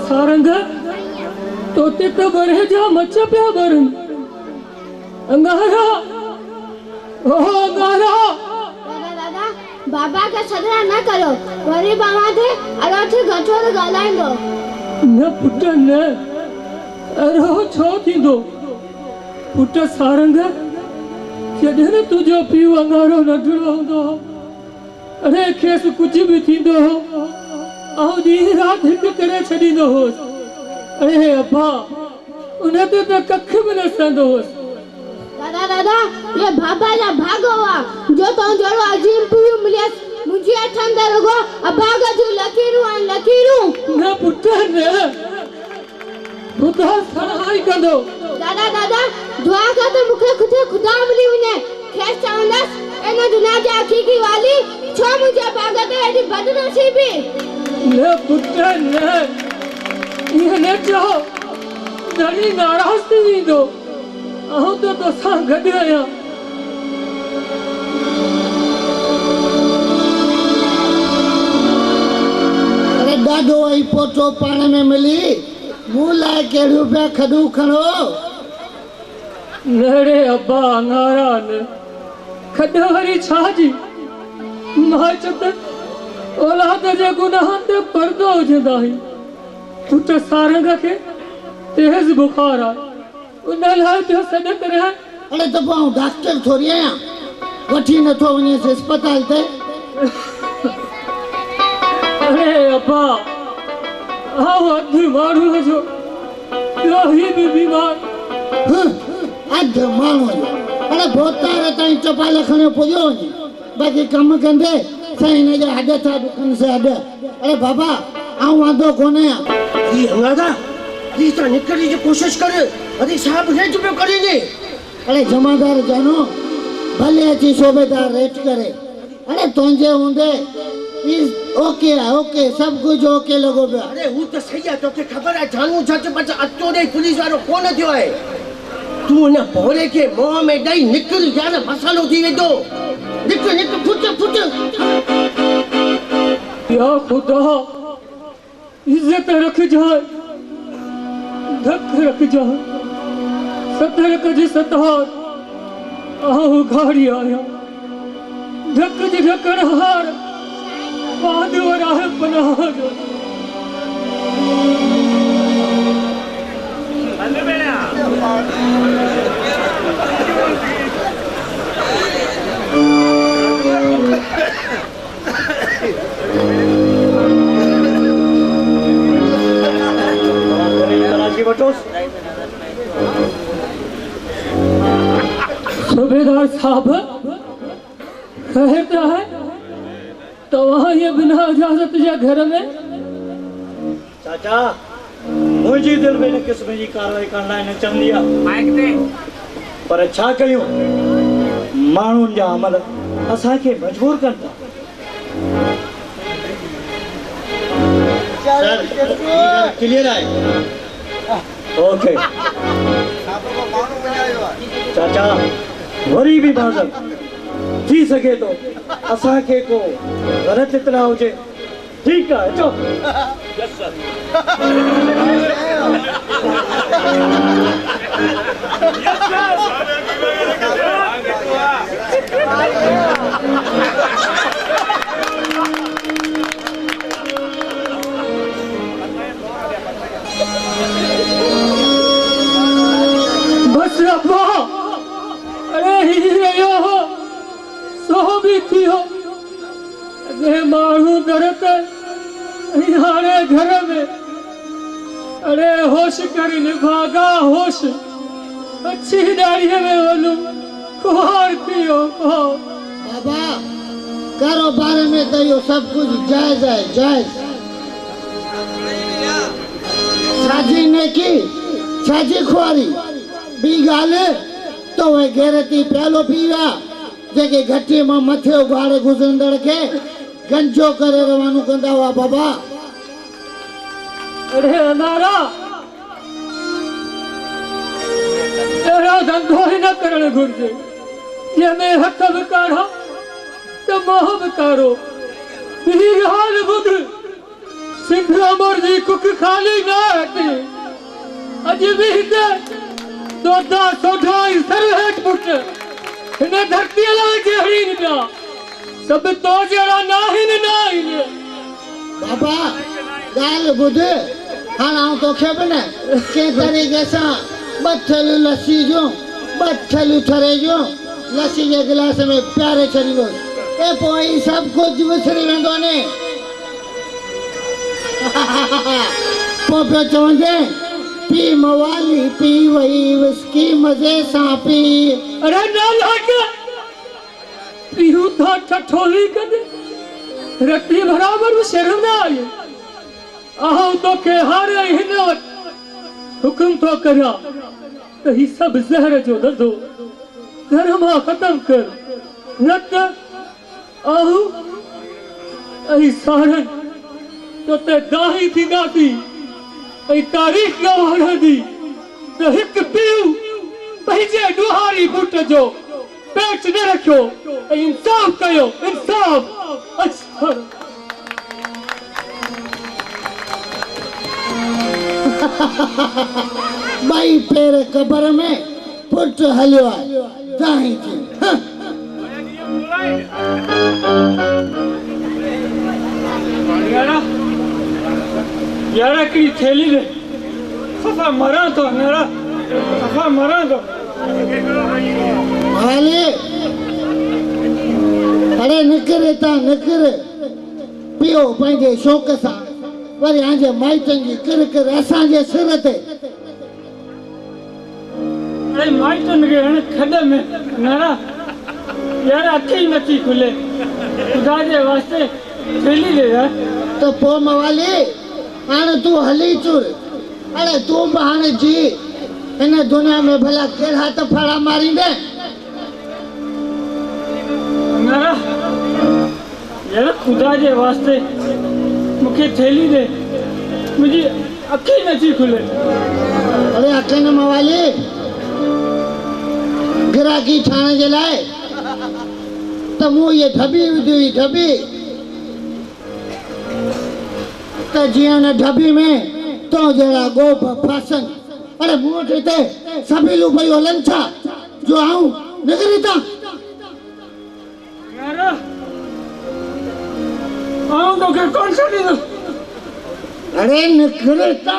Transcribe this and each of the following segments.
सारंग तो तित बरे जा मच प्या बरन अंगारा ओ अंगारा दादा बाबा का सदरा न करो वरी बाबा थे अरोठी गठोर गालाइंदो न पुट न अरो छो थींदो पुट सारंग जॾहिं तुझो पीउ अंगारो नंढड़ो हूंदो अरे खेसि कुझु बि थींदो हो आउं ॾींहुं राति हिकु करे छॾींदो हुउसि अरे अब्बा उन ते त कख बि न सहंदो हुउसि दादा ये बाबा जा भागो हुआ जो तो जड़ो अजीम पीउ मिलियस मुझे ठंडा रगो अब्बा का जो लकीरू न पुट न खुदा सराई कंदो दादा दुआ का तो मुखे खुदा मिली वने खेस चवंदस इन दुनिया जे आखी की वाली छो मुझे भागत एडी बदनसीबी न पुट न इहे न चओ ॾाढी नाराज़ थी वेंदो आउं त तोसां गॾु आहियां अरे ॾाढो ई पोटो पाण में मिली मूं लाइ कहिड़ियूं पिया खॾूं खणो न रे अब्बा अंगारा न खॾ वरी छा जी मां चत औलाद जे गुनाहनि ते पर्दो विझंदा आहियूं पुट सारंग खे तेज़ बुखार आहे उन लाइ पियो सॾ करे अरे त पोइ डॉक्टर थोरी आहियां वठी नथो वञेसि अस्पताल ते अरे अब्बा आउं अधु माण्हूअ जो ॿियो ही बि बीमार अधु माण्हूअ जो अरे भोतार ताईं चपाल खणी पुॼो वञे बाक़ी कमु कंदे साईं हिन जा हॾ था ॾुकनि से हॾ अरे बाबा आउं वांदो कोन आहियां ये अंगारा ये तो निकलने की कोशिश कर अरे साहब रेट पे करेंगे अरे जमादार जानो भले अची सूबेदार रेट करे अरे तुंहिंजे हूंदे ओके सब कुछ ओके लॻो पियो अरे हू तो सही है तोखे ख़बर है जानू झट पट अचो ॾे पुलिस वारो कोन थियो है तू न भोरे के मुंह में ॾेई निकिर यार मसालो थी वेंदो निक फुट या खुदा इज्जत रख जाए धक रख जाए सतर कज सतार आऊं घाड़ी आया धक जी ढकण हार बाद वराह पनाह जो सूबेदार साहब कहता है तो वहाँ ये बिना इजाजत जा घर में चाचा मुझी दिल में किस्म जी कार्रवाई करना है न चंदिया माइक दे पर छा कयूं माण्हुनि जा अमल असां खे मजबूर कनि था सर क्लियर है ओके चाचा वरी भी बाज़र थी सके तो असां खे को ग़लत इतला हुजे ठीक है चो यस सर बस अब्बा अरे ही रहियो हो सो भी थी हो अॻे माण्हू दर ते हाणे घर में अरे होश कर निभागा होश अच्छी डाड़ीअ में वञू कुहार पियो बाबा कारोबार में तो इहो सब कुछ जायज है, जायज। छाजी ने की, छाजी खुआरी। बी गाल्हि तो वे गैरती प्यालो पी विया, जेके घटी मां मथे उघाड़े गुज़रंदड़ खे गंजो करे रवानो कंदा हुआ बाबा। अरे अनारा, अहिड़ो धंधो ही न करणु घुरिजे जंहिंमें हथ विकारा त मोह विकारो। ॿी ॻाल्हि ॿुध, सिंध अमर जी कुख खाली न हटे। अॼु बि हिते दोधा सोढा ई सर हेठि पुट हिन धरतीअ लाइ जहिड़ी न पिया। सभु तो जहिड़ा न आहिनि। बाबा ॻाल्हि ॿुध, हाणे आउं तोखे बि न कंहिं तरीक़े सां ॿ थेलियूं लस्सी जूं, ॿ थेलियूं थरे जूं लस्सी जे गिलास में प्यारे छॾींदुसि, ऐं पोइ ही सभु कुझु विसरी वेंदो ने। पोइ पियो चवंदे पी मवाली पी वई विस्की मज़े सां पी। अरे न लाग पीहू था ठठोली कदे रत्ती बराबर शर्म न आई। आहो तो के हारे हिन वक्त हुक्म तो करा त ही सब जहर जो दधो घर मां खत्म कर, न त आहू ऐं सारन तो ते दाही थींदासीं ऐं तारीख़ गवाह रहंदी त हिकु पीउ पंहिंजे ॾुहारी पुट जो पेट न रखियो ऐं इंसाफ़ कयो, इंसाफ़। अच्छा ॿई पेर कबर में पुट हलियो आहे, दाही थी। यार हिकिड़ी थैली दे, सफ़ा मरां थो यार, सफ़ा मरां थो। हाले अरे निकिर हितां निकिर, पियो पंहिंजे शौक़ सां, वरी आंजे माइटनि जी किरकिर असांजे सिर ते। अरे माइटनि खे हाणे खॾ में नारा यार अखि ई नथी खुले, ख़ुदा जे वास्ते थैली दे यार। तो पोइ मवाली हाणे तूं हली चुर। अरे तूं बि हाणे जी हिन दुनिया में भला कहिड़ा त फाड़ा मारींदे। नारा यार ख़ुदा जे वास्ते मूंखे थैली दे, मुंहिंजी अखि नथी खुले। अरे अखि न मवाली, गिराकी ठाहिण जे लाइ त मूं इहे ढबी विधी हुई, ढबी त जीअं न ढबी में तो जहिड़ा गोप फासनि। अरे मूं वटि हिते सभेलियूं पयूं हलनि छा जो आऊं निकिरी था। यार आऊं तोखे कोन छॾींदो। अरे निकिरी था।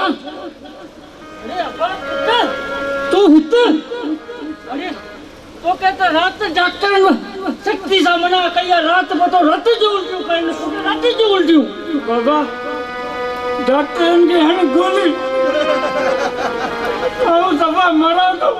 तू हिते अरे तोखे त राति डॉक्टर सख्ती सां मना कई आहे, राति पतो राति जूं उल्टियूं कनि, तोखे राति जूं उल्टियूं। बाबा डॉक्टरनि खे हाणे गोली आऊं सफ़ा मरां थो,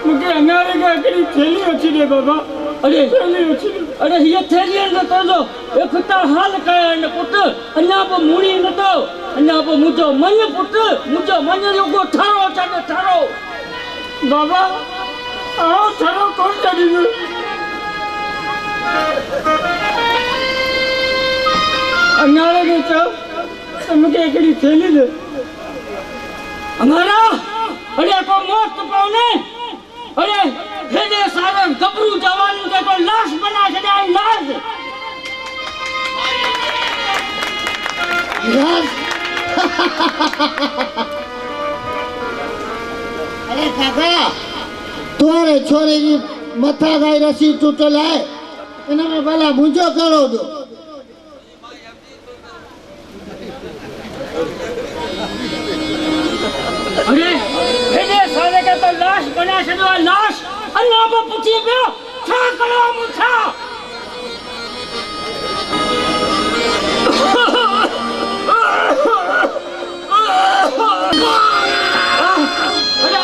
मूंखे अनारे खे हिकिड़ी थैली अची ॾे बाबा। अरे थैली अची ॾे। अरे हीअ थैली न तुंहिंजो हे फिटा हाल कया आहिनि पुटु, अञा बि मुड़ी नथो, अञा बि मुंहिंजो मन पुटु, मुंहिंजो मन रुॻो ठारो छॾ ठारो। बाबा आऊं ठारो कोन छॾींदुसि। अनारे खे चओ त मूंखे हिकिड़ी थैली दे। अनारा अरे को मौत पवने, अरे हेॾे सारे गबरू जवाननि खे को लाश बना छॾिया, लाश। अरे काका तुआरे छोरे जी मथा खाई रसी टुटल आहे, इन में भला मुंहिंजो कहिड़ो ॾो। अरे हेॾे सारे खे तो लाश बना छॾियो आहे, लाश। अञा बि पुछी पियो छा कयो मूंसां। अरे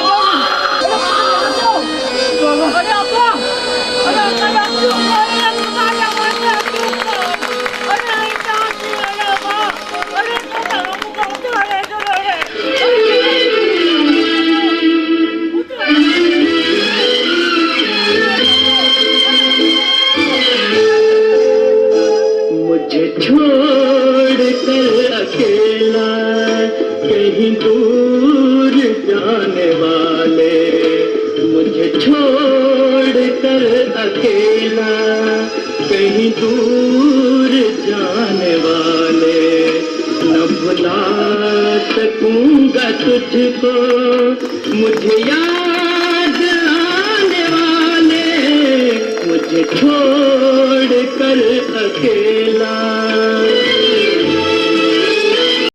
अकेला कहीं दूर जाने वाले, न भुला सकूंगा तुझको मुझे याद आने वाले, मुझे छोड़ कर अकेला।